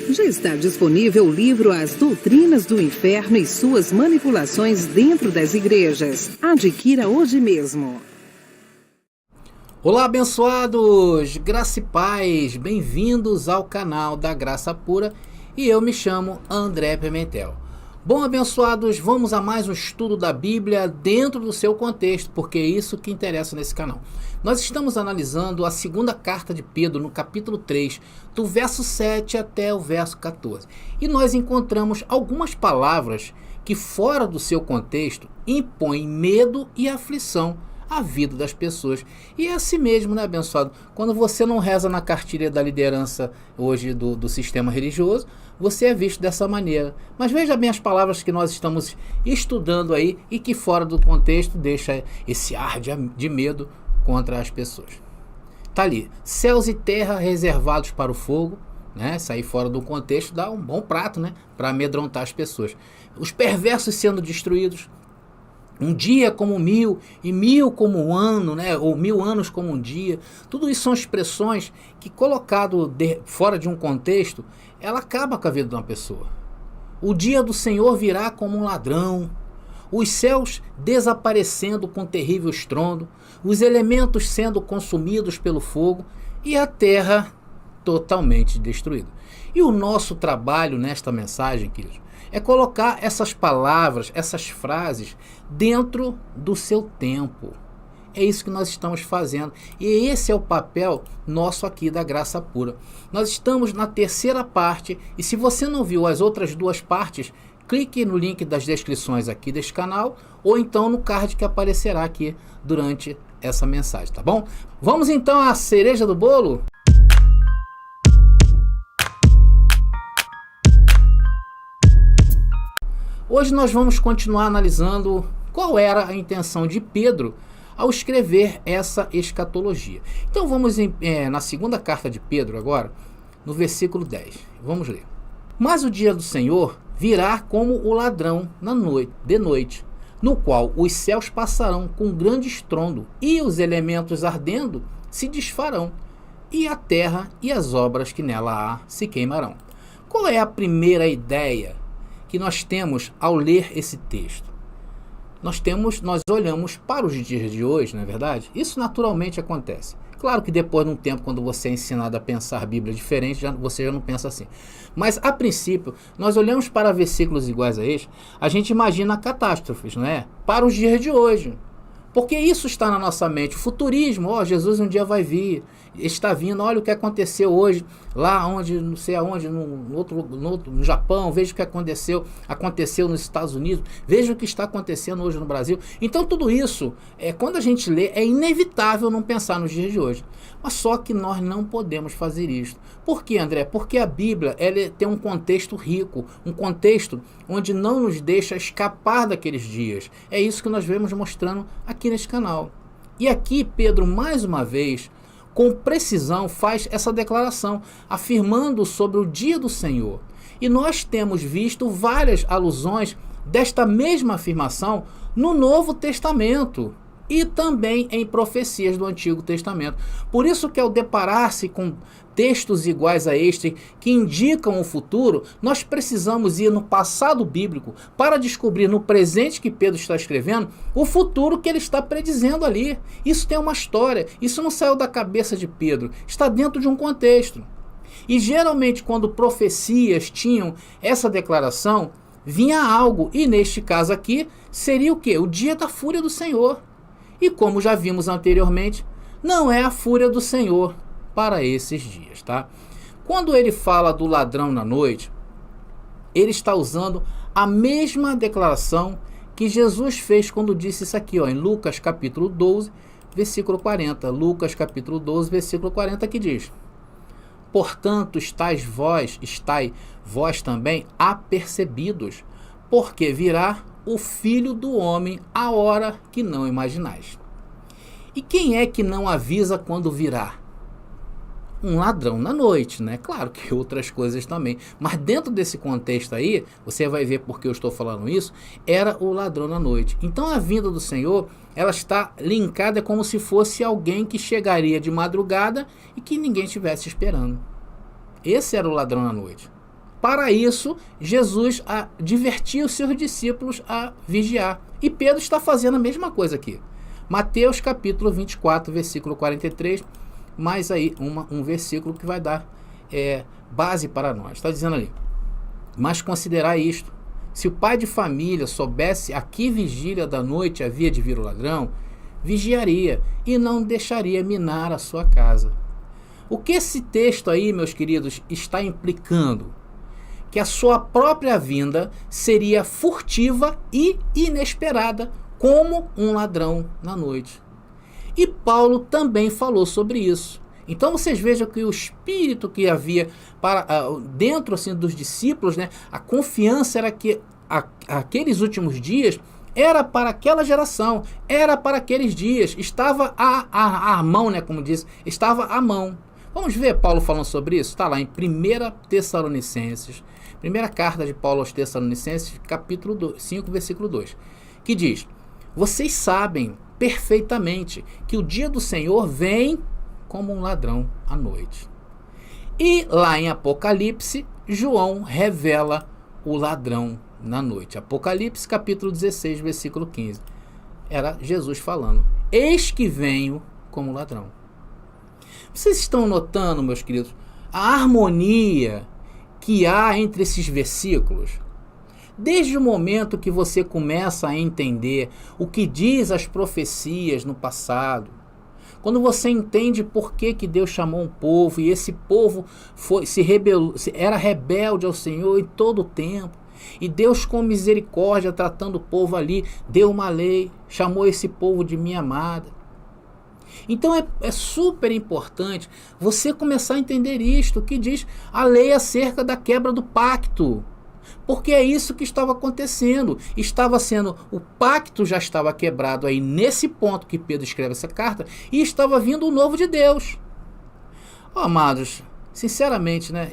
Já está disponível o livro As Doutrinas do Inferno e Suas Manipulações Dentro das Igrejas. Adquira hoje mesmo. Olá, abençoados! Graça e paz! Bem-vindos ao canal da Graça Pura e eu me chamo André Pimentel. Bom, abençoados, vamos a mais um estudo da Bíblia dentro do seu contexto, porque é isso que interessa nesse canal. Nós estamos analisando a segunda carta de Pedro, no capítulo 3, do verso 7 até o verso 14. E nós encontramos algumas palavras que, fora do seu contexto, impõem medo e aflição à vida das pessoas. E é assim mesmo, né, abençoado? Quando você não reza na cartilha da liderança hoje do sistema religioso, você é visto dessa maneira. Mas veja bem as palavras que nós estamos estudando aí e que fora do contexto deixa esse ar de medo contra as pessoas. Tá ali, céus e terra reservados para o fogo, né? Sair fora do contexto dá um bom prato, né? Para amedrontar as pessoas. Os perversos sendo destruídos. Um dia como 1000 e 1000 como um ano, né? Ou 1000 anos como um dia. Tudo isso são expressões que, colocado fora de um contexto, ela acaba com a vida de uma pessoa. O dia do Senhor virá como um ladrão. Os céus desaparecendo com terrível estrondo, os elementos sendo consumidos pelo fogo e a terra totalmente destruída. E o nosso trabalho nesta mensagem, queridos, é colocar essas palavras, essas frases dentro do seu tempo. É isso que nós estamos fazendo. E esse é o papel nosso aqui da Graça Pura. Nós estamos na terceira parte. E se você não viu as outras duas partes, clique no link das descrições aqui deste canal. Ou então no card que aparecerá aqui durante essa mensagem, tá bom? Vamos então à cereja do bolo? Hoje nós vamos continuar analisando qual era a intenção de Pedro ao escrever essa escatologia. Então vamos na segunda carta de Pedro agora, no versículo 10. Vamos ler. Mas o dia do Senhor virá como o ladrão de noite, no qual os céus passarão com grande estrondo, e os elementos ardendo se desfarão, e a terra e as obras que nela há se queimarão. Qual é a primeira ideia que nós temos ao ler esse texto? Nós olhamos para os dias de hoje, não é verdade? Isso naturalmente acontece. Claro que depois de um tempo, quando você é ensinado a pensar a Bíblia diferente, você já não pensa assim. Mas, a princípio, nós olhamos para versículos iguais a este, a gente imagina catástrofes, não é? Para os dias de hoje. Porque isso está na nossa mente. O futurismo, Jesus um dia vai vir, está vindo, olha o que aconteceu hoje, lá onde, não sei aonde, no Japão, veja o que aconteceu nos Estados Unidos, veja o que está acontecendo hoje no Brasil. Então tudo isso, quando a gente lê, é inevitável não pensar nos dias de hoje. Mas só que nós não podemos fazer isso. Por quê, André? Porque a Bíblia ela tem um contexto rico, um contexto onde não nos deixa escapar daqueles dias. É isso que nós vemos mostrando aqui neste canal. E aqui Pedro, mais uma vez, com precisão, faz essa declaração, afirmando sobre o dia do Senhor. E nós temos visto várias alusões desta mesma afirmação no Novo Testamento e também em profecias do Antigo Testamento. Por isso que, ao deparar-se com textos iguais a este que indicam o futuro, nós precisamos ir no passado bíblico para descobrir no presente que Pedro está escrevendo o futuro que ele está predizendo ali. Isso tem uma história, isso não saiu da cabeça de Pedro, está dentro de um contexto. E geralmente quando profecias tinham essa declaração, vinha algo, e neste caso aqui seria o quê? O dia da fúria do Senhor. E como já vimos anteriormente, não é a fúria do Senhor para esses dias, tá? Quando ele fala do ladrão na noite, ele está usando a mesma declaração que Jesus fez quando disse isso aqui, em Lucas capítulo 12, versículo 40. Lucas capítulo 12, versículo 40, que diz: portanto, estáis vós também apercebidos, porque virá o Filho do Homem a hora que não imaginais. E quem é que não avisa quando virá? Um ladrão na noite, né? Claro que outras coisas também. Mas dentro desse contexto aí, você vai ver porque eu estou falando isso, era o ladrão na noite. Então a vinda do Senhor, ela está linkada como se fosse alguém que chegaria de madrugada e que ninguém estivesse esperando. Esse era o ladrão na noite. para isso, Jesus advertia os seus discípulos a vigiar. E Pedro está fazendo a mesma coisa aqui. Mateus capítulo 24, versículo 43, mais aí um versículo que vai dar base para nós. Está dizendo ali: mas considerai isto, se o pai de família soubesse a que vigília da noite havia de vir o ladrão, vigiaria e não deixaria minar a sua casa. O que esse texto aí, meus queridos, está implicando? Que a sua própria vinda seria furtiva e inesperada, como um ladrão na noite. E Paulo também falou sobre isso. Então vocês vejam que o espírito que havia dentro assim, dos discípulos, né, a confiança era que aqueles últimos dias era para aquela geração, era para aqueles dias, estava à mão, né, como diz, estava à mão. Vamos ver Paulo falando sobre isso? Está lá em 1 Tessalonicenses, primeira carta de Paulo aos Tessalonicenses, capítulo 5, versículo 2, que diz: vocês sabem perfeitamente que o dia do Senhor vem como um ladrão à noite. E lá em Apocalipse, João revela o ladrão na noite. Apocalipse capítulo 16, versículo 15. Era Jesus falando: eis que venho como ladrão. Vocês estão notando, meus queridos, a harmonia que há entre esses versículos? Desde o momento que você começa a entender o que diz as profecias no passado, quando você entende por que Deus chamou um povo e esse povo era rebelde ao Senhor em todo o tempo, e Deus, com misericórdia, tratando o povo ali, deu uma lei, chamou esse povo de minha amada. Então é super importante você começar a entender isto, que diz a lei acerca da quebra do pacto. Porque é isso que estava acontecendo. O pacto já estava quebrado aí nesse ponto que Pedro escreve essa carta, e estava vindo o novo de Deus. Amados, sinceramente, né,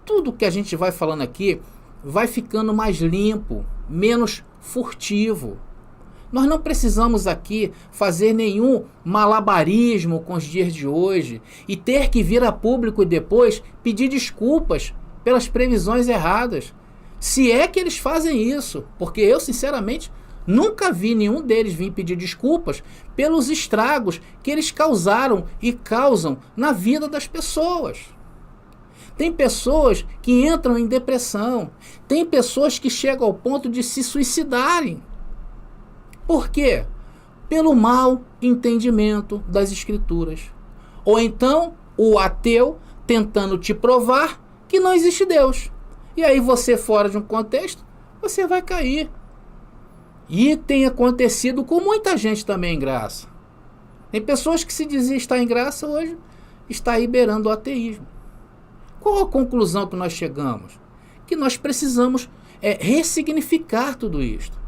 tudo que a gente vai falando aqui vai ficando mais limpo, menos furtivo. Nós não precisamos aqui fazer nenhum malabarismo com os dias de hoje e ter que vir a público e depois pedir desculpas pelas previsões erradas. Se é que eles fazem isso, porque eu, sinceramente, nunca vi nenhum deles vir pedir desculpas pelos estragos que eles causaram e causam na vida das pessoas. Tem pessoas que entram em depressão, tem pessoas que chegam ao ponto de se suicidarem. Por quê? Pelo mau entendimento das Escrituras. Ou então, o ateu tentando te provar que não existe Deus. E aí você, fora de um contexto, você vai cair. E tem acontecido com muita gente também em graça. Tem pessoas que se diziam estar em graça, hoje está aí beirando o ateísmo. Qual a conclusão que nós chegamos? Que nós precisamos ressignificar tudo isto.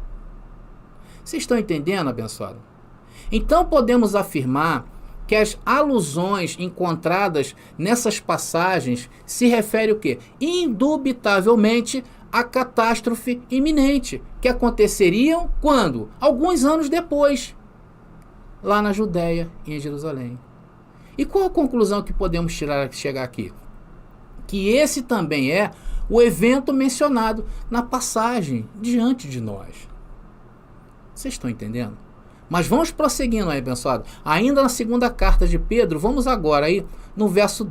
Vocês estão entendendo, abençoado? Então podemos afirmar que as alusões encontradas nessas passagens se referem o quê? Indubitavelmente à catástrofe iminente, que aconteceriam quando? Alguns anos depois, lá na Judéia e em Jerusalém. E qual a conclusão que podemos chegar aqui? Que esse também é o evento mencionado na passagem diante de nós. Vocês estão entendendo? Mas vamos prosseguindo aí, abençoado. Ainda na segunda carta de Pedro, vamos agora aí no verso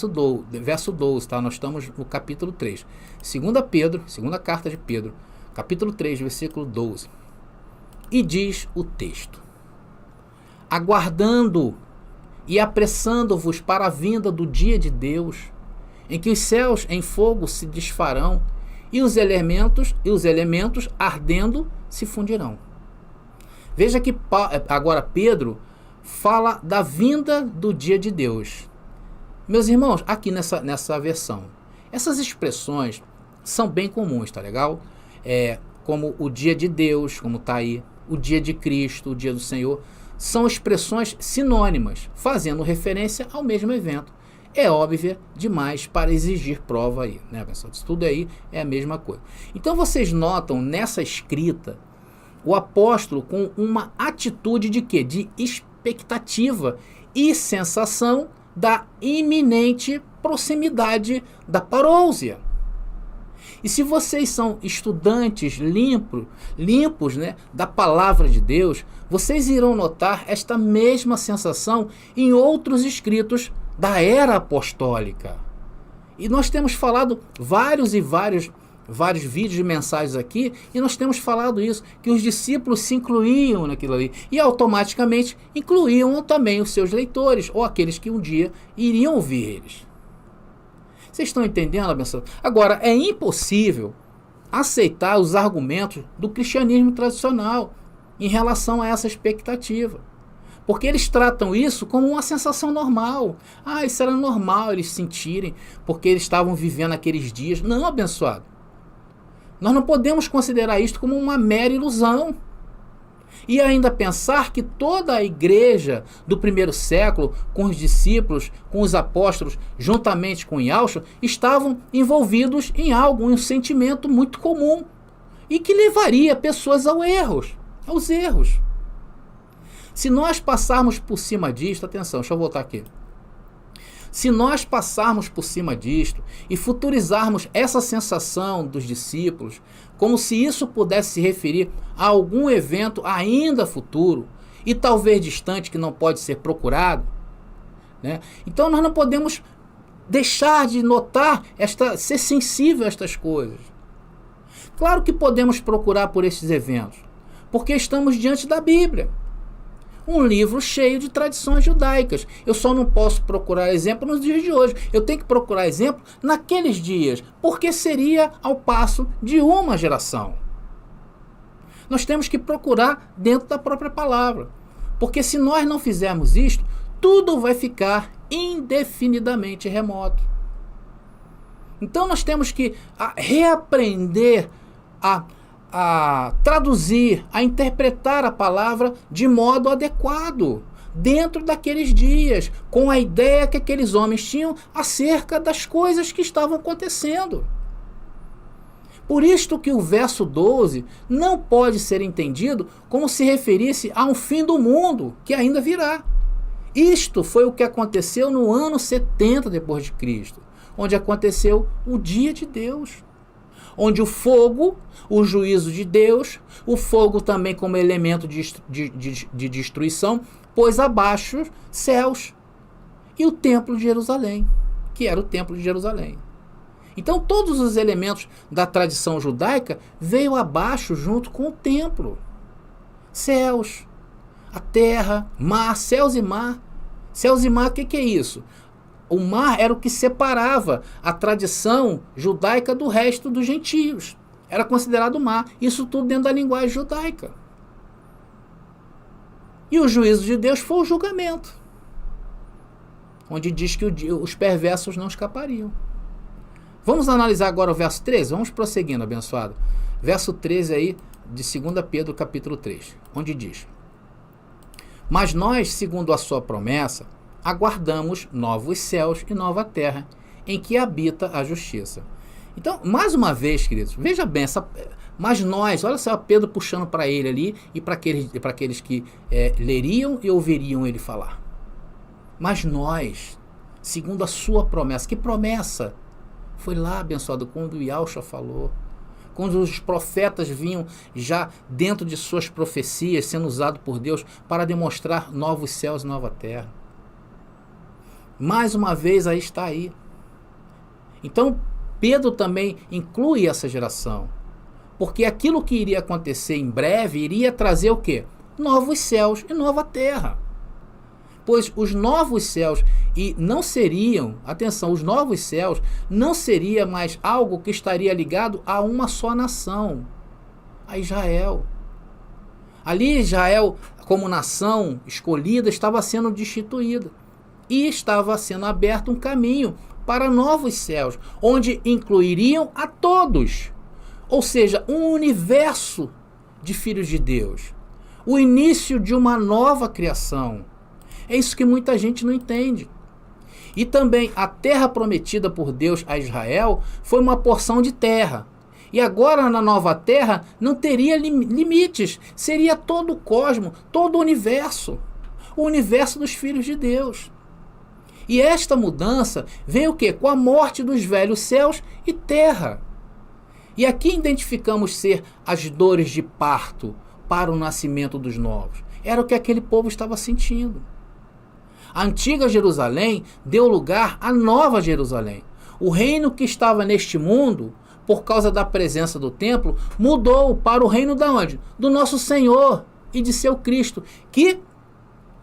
12, tá? Nós estamos no capítulo 3. Segunda carta de Pedro, capítulo 3, versículo 12. E diz o texto: aguardando e apressando-vos para a vinda do dia de Deus, em que os céus em fogo se desfarão e os elementos ardendo se fundirão. Veja que agora Pedro fala da vinda do dia de Deus. Meus irmãos, aqui nessa versão, essas expressões são bem comuns, tá legal? Como o dia de Deus, como está aí, o dia de Cristo, o dia do Senhor, são expressões sinônimas, fazendo referência ao mesmo evento. É óbvia demais para exigir prova aí, né, pessoal? Isso tudo aí é a mesma coisa. Então vocês notam nessa escrita o apóstolo com uma atitude de quê? De expectativa e sensação da iminente proximidade da parousia. E se vocês são estudantes limpos, né, da palavra de Deus, vocês irão notar esta mesma sensação em outros escritos da era apostólica. E nós temos falado vários vídeos e mensagens aqui, e nós temos falado isso, que os discípulos se incluíam naquilo ali, e automaticamente incluíam também os seus leitores, ou aqueles que um dia iriam ouvir eles. Vocês estão entendendo, abençoado? Agora, é impossível aceitar os argumentos do cristianismo tradicional em relação a essa expectativa. Porque eles tratam isso como uma sensação normal. Ah, isso era normal eles sentirem, porque eles estavam vivendo aqueles dias. Não, abençoado. Nós não podemos considerar isto como uma mera ilusão. E ainda pensar que toda a igreja do primeiro século, com os discípulos, com os apóstolos, juntamente com Yahshua, estavam envolvidos em algo, em um sentimento muito comum e que levaria pessoas aos erros. Se nós passarmos por cima disto, atenção, deixa eu voltar aqui. Se nós passarmos por cima disto e futurizarmos essa sensação dos discípulos, como se isso pudesse se referir a algum evento ainda futuro e talvez distante que não pode ser procurado, né? Então nós não podemos deixar de notar, ser sensível a estas coisas. Claro que podemos procurar por esses eventos, porque estamos diante da Bíblia. Um livro cheio de tradições judaicas. Eu só não posso procurar exemplo nos dias de hoje. Eu tenho que procurar exemplo naqueles dias, porque seria ao passo de uma geração. Nós temos que procurar dentro da própria palavra. Porque se nós não fizermos isto, tudo vai ficar indefinidamente remoto. Então nós temos que reaprender a traduzir, a interpretar a palavra de modo adequado, dentro daqueles dias, com a ideia que aqueles homens tinham acerca das coisas que estavam acontecendo. Por isto que o verso 12 não pode ser entendido como se referisse a um fim do mundo que ainda virá. Isto foi o que aconteceu no ano 70 depois de Cristo, onde aconteceu o dia de Deus. Onde o fogo, o juízo de Deus, o fogo também como elemento de destruição, pôs abaixo céus e o templo de Jerusalém, que era o templo de Jerusalém. Então todos os elementos da tradição judaica veio abaixo junto com o templo. Céus, a terra, mar, céus e mar. Céus e mar, o que é isso? O mar era o que separava a tradição judaica do resto dos gentios. Era considerado mar. Isso tudo dentro da linguagem judaica. E o juízo de Deus foi o julgamento, onde diz que os perversos não escapariam. Vamos analisar agora o verso 13? Vamos prosseguindo, abençoado. Verso 13 aí de 2 Pedro capítulo 3, onde diz: Mas nós, segundo a sua promessa, aguardamos novos céus e nova terra, em que habita a justiça. Então, mais uma vez, queridos, veja bem, mas nós, olha só Pedro puxando para ele ali e para aqueles que leriam e ouviriam ele falar. Mas nós, segundo a sua promessa, que promessa? Foi lá, abençoado, quando o Yahshua falou, quando os profetas vinham já dentro de suas profecias, sendo usados por Deus para demonstrar novos céus e nova terra. Mais uma vez, aí está aí. Então, Pedro também inclui essa geração. Porque aquilo que iria acontecer em breve iria trazer o quê? Novos céus e nova terra. Pois os novos céus não seriam, atenção, os novos céus não seria mais algo que estaria ligado a uma só nação, a Israel. Ali Israel, como nação escolhida, estava sendo destituída. E estava sendo aberto um caminho para novos céus, onde incluiriam a todos. Ou seja, um universo de filhos de Deus. O início de uma nova criação. É isso que muita gente não entende. E também a terra prometida por Deus a Israel foi uma porção de terra. E agora na nova terra não teria limites. Seria todo o cosmos, todo o universo. O universo dos filhos de Deus. E esta mudança veio o quê? Com a morte dos velhos céus e terra. E aqui identificamos ser as dores de parto para o nascimento dos novos. Era o que aquele povo estava sentindo. A antiga Jerusalém deu lugar à nova Jerusalém. O reino que estava neste mundo, por causa da presença do templo, mudou para o reino da onde? Do nosso Senhor e de seu Cristo, que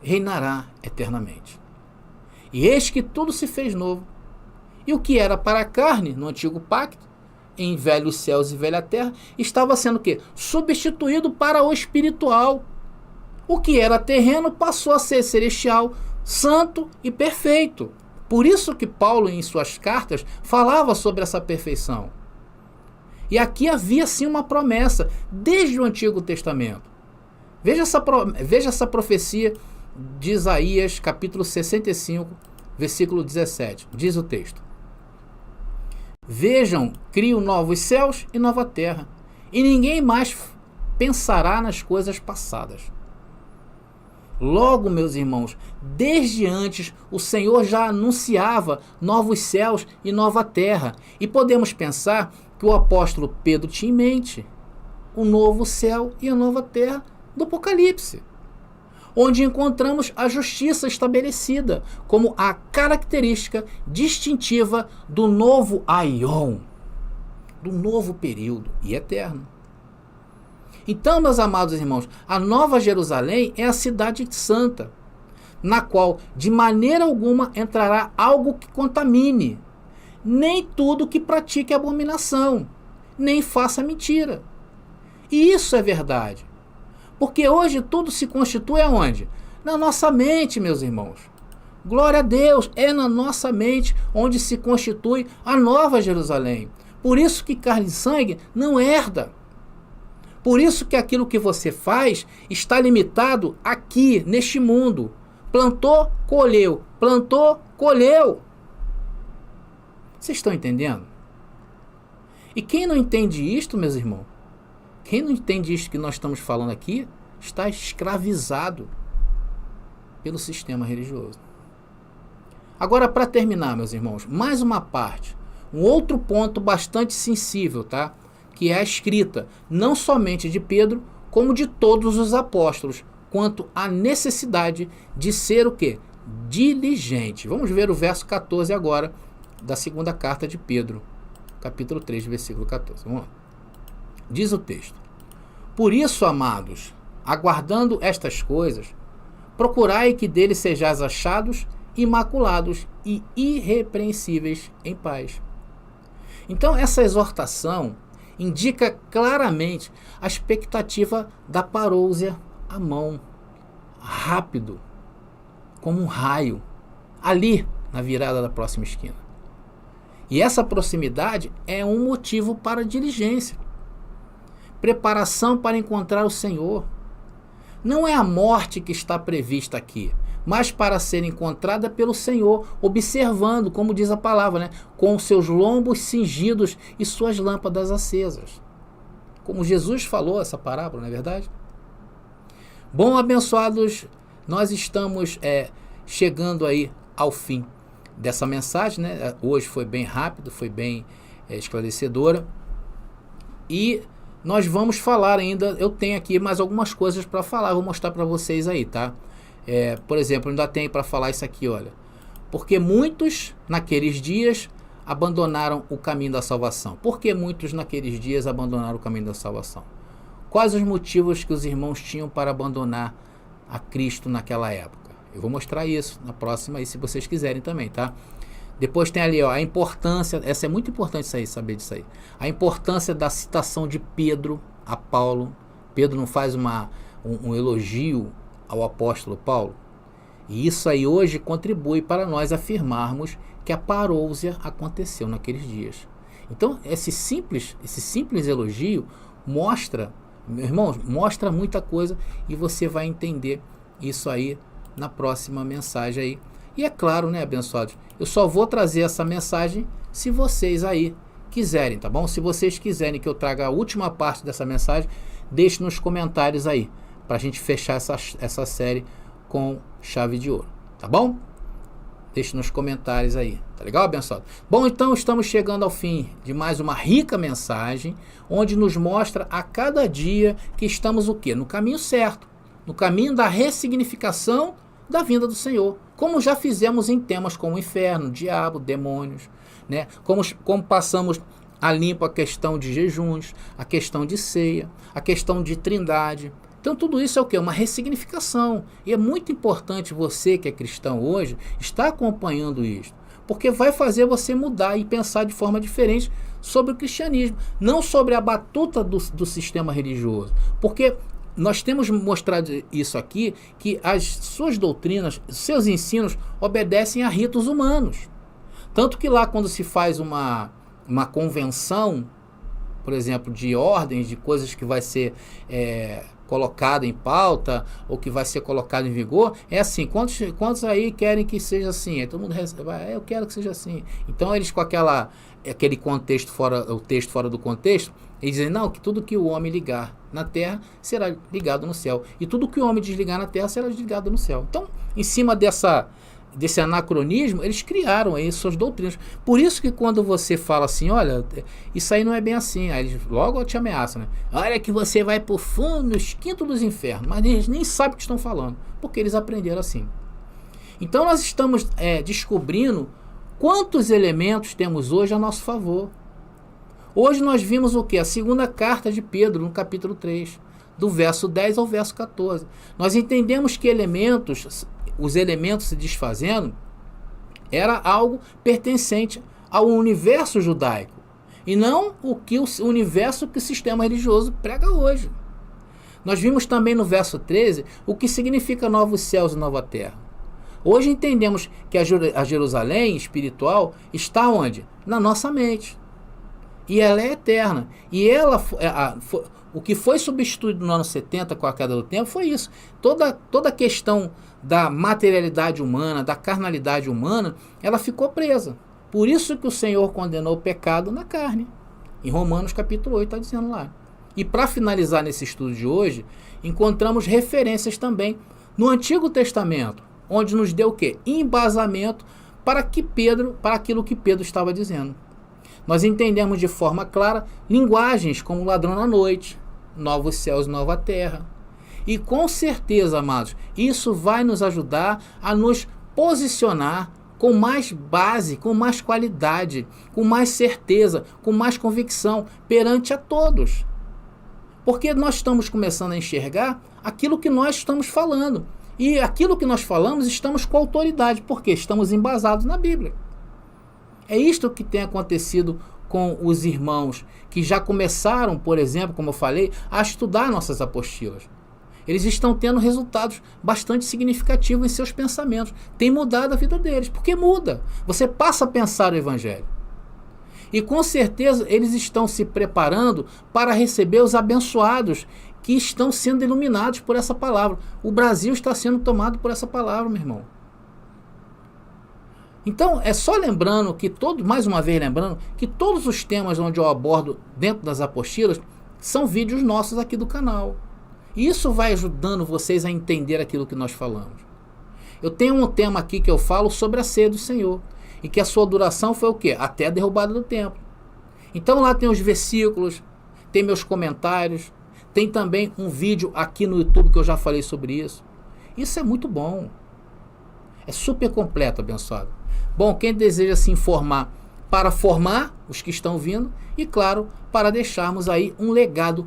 reinará eternamente. E eis que tudo se fez novo. E o que era para a carne, no antigo pacto, em velhos céus e velha terra, estava sendo o quê? Substituído para o espiritual. O que era terreno passou a ser celestial, santo e perfeito. Por isso que Paulo, em suas cartas, falava sobre essa perfeição. E aqui havia sim uma promessa, desde o Antigo Testamento. Veja essa profecia de Isaías, capítulo 65, versículo 17. Diz o texto: Vejam, crio novos céus e nova terra, e ninguém mais pensará nas coisas passadas. Logo, meus irmãos, desde antes o Senhor já anunciava novos céus e nova terra. E podemos pensar que o apóstolo Pedro tinha em mente o novo céu e a nova terra do Apocalipse, onde encontramos a justiça estabelecida como a característica distintiva do novo aion, do novo período e eterno. Então, meus amados irmãos, a Nova Jerusalém é a cidade santa, na qual de maneira alguma entrará algo que contamine, nem tudo que pratique abominação, nem faça mentira. E isso é verdade. Porque hoje tudo se constitui aonde? Na nossa mente, meus irmãos. Glória a Deus, é na nossa mente onde se constitui a Nova Jerusalém. Por isso que carne e sangue não herda. Por isso que aquilo que você faz está limitado aqui, neste mundo. Plantou, colheu. Plantou, colheu. Vocês estão entendendo? E quem não entende isto, meus irmãos? Quem não entende isto que nós estamos falando aqui, está escravizado pelo sistema religioso. Agora, para terminar, meus irmãos, mais uma parte, um outro ponto bastante sensível, tá? Que é a escrita, não somente de Pedro, como de todos os apóstolos, quanto à necessidade de ser o quê? Diligente. Vamos ver o verso 14 agora, da segunda carta de Pedro, capítulo 3, versículo 14. Vamos lá. Diz o texto: Por isso, amados, aguardando estas coisas, procurai que dele sejais achados, imaculados e irrepreensíveis em paz. Então, essa exortação indica claramente a expectativa da parousia à mão, rápido, como um raio, ali na virada da próxima esquina. E essa proximidade é um motivo para diligência, preparação para encontrar o Senhor. Não é a morte que está prevista aqui, mas para ser encontrada pelo Senhor, observando, como diz a palavra, né? Com seus lombos cingidos e suas lâmpadas acesas. Como Jesus falou essa parábola, não é verdade? Bom, abençoados, nós estamos chegando aí ao fim dessa mensagem, né? Hoje foi bem rápido, foi bem esclarecedora. E nós vamos falar ainda, eu tenho aqui mais algumas coisas para falar, vou mostrar para vocês aí, tá? Por exemplo, ainda tenho para falar isso aqui, olha. Porque muitos naqueles dias abandonaram o caminho da salvação. Por que muitos naqueles dias abandonaram o caminho da salvação? Quais os motivos que os irmãos tinham para abandonar a Cristo naquela época? Eu vou mostrar isso na próxima aí, se vocês quiserem também, tá? Depois tem ali, ó, a importância, essa é muito importante isso aí, saber disso aí. A importância da citação de Pedro a Paulo. Pedro não faz um elogio ao apóstolo Paulo. E isso aí hoje contribui para nós afirmarmos que a parousia aconteceu naqueles dias. Então, esse simples elogio mostra, meus irmãos, mostra muita coisa e você vai entender isso aí na próxima mensagem aí. E é claro, né, abençoados, eu só vou trazer essa mensagem se vocês aí quiserem, tá bom? Se vocês quiserem que eu traga a última parte dessa mensagem, deixe nos comentários aí, para a gente fechar essa série com chave de ouro, tá bom? Deixe nos comentários aí. Tá legal, abençoado? Bom, então estamos chegando ao fim de mais uma rica mensagem, onde nos mostra a cada dia que estamos o quê? No caminho certo. No caminho da ressignificação da vinda do Senhor. Como já fizemos em temas como inferno, diabo, demônios, né? Como passamos a limpo a questão de jejuns, a questão de ceia, a questão de trindade. Então tudo isso é o quê? Uma ressignificação. E é muito importante você que é cristão hoje estar acompanhando isso. Porque vai fazer você mudar e pensar de forma diferente sobre o cristianismo. Não sobre a batuta do sistema religioso. Porque nós temos mostrado isso aqui, que as suas doutrinas, seus ensinos obedecem a ritos humanos. Tanto que lá quando se faz uma convenção, por exemplo, de ordens, de coisas que vai ser colocado em pauta ou que vai ser colocado em vigor, é assim, quantos aí querem que seja assim? Aí todo mundo vai, eu quero que seja assim. Então eles com aquele contexto fora, o texto fora do contexto, eles dizem, não, que tudo que o homem ligar na terra será ligado no céu, e tudo que o homem desligar na terra será desligado no céu. Então, em cima desse anacronismo, eles criaram aí suas doutrinas. Por isso que quando você fala assim, olha, isso aí não é bem assim, aí eles logo te ameaçam, né? Olha que você vai pro fundo, nos quintos dos infernos, mas eles nem sabem o que estão falando, porque eles aprenderam assim. Então nós estamos descobrindo quantos elementos temos hoje a nosso favor. Hoje nós vimos o que? A segunda carta de Pedro, no capítulo 3, do verso 10 ao verso 14. Nós entendemos que os elementos se desfazendo, era algo pertencente ao universo judaico, e não o universo que o sistema religioso prega hoje. Nós vimos também no verso 13 o que significa novos céus e nova terra. Hoje entendemos que a Jerusalém espiritual está onde? Na nossa mente. E ela é eterna. E o que foi substituído no ano 70 com a queda do tempo foi isso. Toda a questão da materialidade humana, da carnalidade humana, ela ficou presa. Por isso que o Senhor condenou o pecado na carne. Em Romanos capítulo 8 está dizendo lá. E para finalizar nesse estudo de hoje, encontramos referências também no Antigo Testamento, onde nos deu o quê? Embasamento para aquilo que Pedro estava dizendo. Nós entendemos de forma clara linguagens como ladrão na noite, novos céus e nova terra. E com certeza, amados, isso vai nos ajudar a nos posicionar com mais base, com mais qualidade, com mais certeza, com mais convicção perante a todos. Porque nós estamos começando a enxergar aquilo que nós estamos falando. E aquilo que nós falamos estamos com autoridade, porque estamos embasados na Bíblia. É isto que tem acontecido com os irmãos que já começaram, por exemplo, como eu falei, a estudar nossas apostilas. Eles estão tendo resultados bastante significativos em seus pensamentos. Tem mudado a vida deles, porque muda. Você passa a pensar o Evangelho. E com certeza eles estão se preparando para receber os abençoados que estão sendo iluminados por essa palavra. O Brasil está sendo tomado por essa palavra, meu irmão. Então, é só lembrando que mais uma vez lembrando que todos os temas onde eu abordo dentro das apostilas são vídeos nossos aqui do canal. E isso vai ajudando vocês a entender aquilo que nós falamos. Eu tenho um tema aqui que eu falo sobre a ceia do Senhor. E que a sua duração foi o quê? Até a derrubada do templo. Então lá tem os versículos, tem meus comentários, tem também um vídeo aqui no YouTube que eu já falei sobre isso. Isso é muito bom. É super completo, abençoado. Bom, quem deseja se informar para formar os que estão vindo e, claro, para deixarmos aí um legado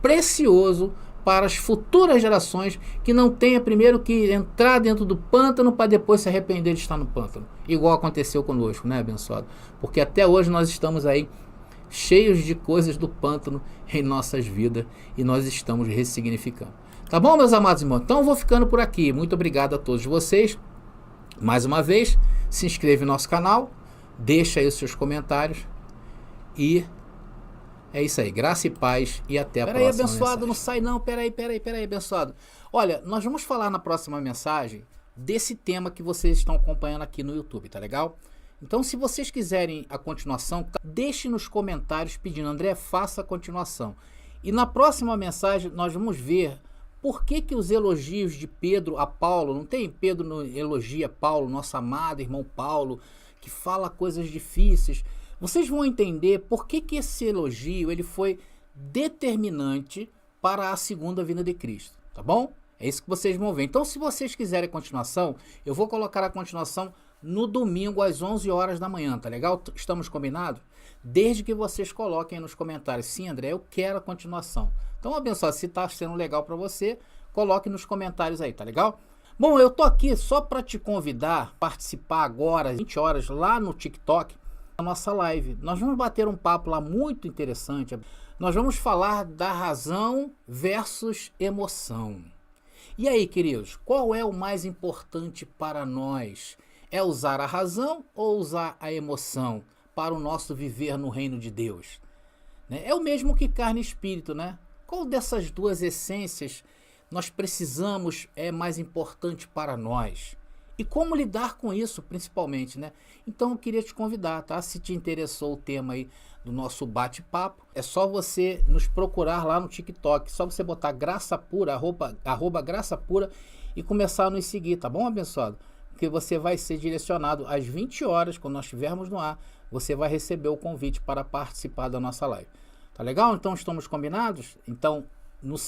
precioso para as futuras gerações que não tenha primeiro que entrar dentro do pântano para depois se arrepender de estar no pântano. Igual aconteceu conosco, né, abençoado? Porque até hoje nós estamos aí cheios de coisas do pântano em nossas vidas e nós estamos ressignificando. Tá bom, meus amados irmãos? Então eu vou ficando por aqui. Muito obrigado a todos vocês. Mais uma vez, se inscreve no nosso canal, deixa aí os seus comentários e é isso aí. Graça e paz e até a próxima mensagem. Peraí, abençoado, não sai não. Peraí, abençoado. Olha, nós vamos falar na próxima mensagem desse tema que vocês estão acompanhando aqui no YouTube, tá legal? Então, se vocês quiserem a continuação, deixe nos comentários pedindo, André, faça a continuação. E na próxima mensagem nós vamos ver Por que que os elogios de Pedro a Paulo, não tem Pedro elogia Paulo, nosso amado irmão Paulo, que fala coisas difíceis. Vocês vão entender por que que esse elogio ele foi determinante para a segunda vinda de Cristo, tá bom? É isso que vocês vão ver. Então, se vocês quiserem a continuação, eu vou colocar a continuação no domingo às 11 horas da manhã, tá legal? Estamos combinados? Desde que vocês coloquem nos comentários, sim, André, eu quero a continuação. Então, abençoado, se tá sendo legal para você, coloque nos comentários aí, tá legal? Bom, eu tô aqui só para te convidar a participar agora, às 20 horas, lá no TikTok, da nossa live. Nós vamos bater um papo lá muito interessante. Nós vamos falar da razão versus emoção. E aí, queridos, qual é o mais importante para nós? É usar a razão ou usar a emoção para o nosso viver no reino de Deus? É o mesmo que carne e espírito, né? Qual dessas duas essências nós precisamos é mais importante para nós? E como lidar com isso, principalmente, né? Então eu queria te convidar, tá? Se te interessou o tema aí do nosso bate-papo, é só você nos procurar lá no TikTok, só você botar Graça Pura, arroba Graça Pura e começar a nos seguir, tá bom, abençoado? Porque você vai ser direcionado às 20 horas, quando nós estivermos no ar, você vai receber o convite para participar da nossa live. Tá legal? Então estamos combinados? Então,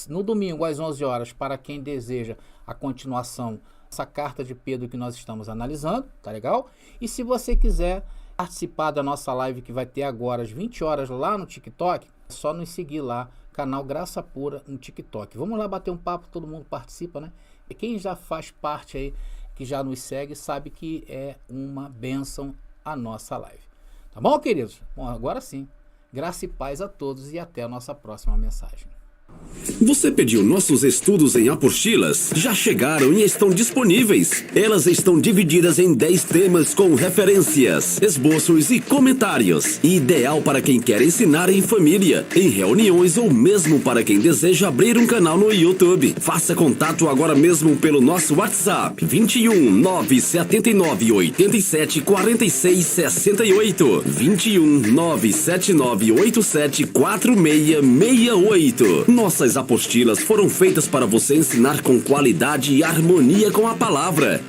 no domingo às 11 horas, para quem deseja a continuação essa carta de Pedro que nós estamos analisando, tá legal? E se você quiser participar da nossa live que vai ter agora às 20 horas lá no TikTok, é só nos seguir lá, canal Graça Pura no TikTok. Vamos lá bater um papo, todo mundo participa, né? E quem já faz parte aí, que já nos segue, sabe que é uma bênção a nossa live. Tá bom, queridos? Bom, agora sim. Graça e paz a todos e até a nossa próxima mensagem. Você pediu nossos estudos em apostilas? Já chegaram e estão disponíveis. Elas estão divididas em 10 temas com referências, esboços e comentários. Ideal para quem quer ensinar em família, em reuniões ou mesmo para quem deseja abrir um canal no YouTube. Faça contato agora mesmo pelo nosso WhatsApp 21 979 87 46 68 21 979 87 4668. Nossas apostilas foram feitas para você ensinar com qualidade e harmonia com a palavra.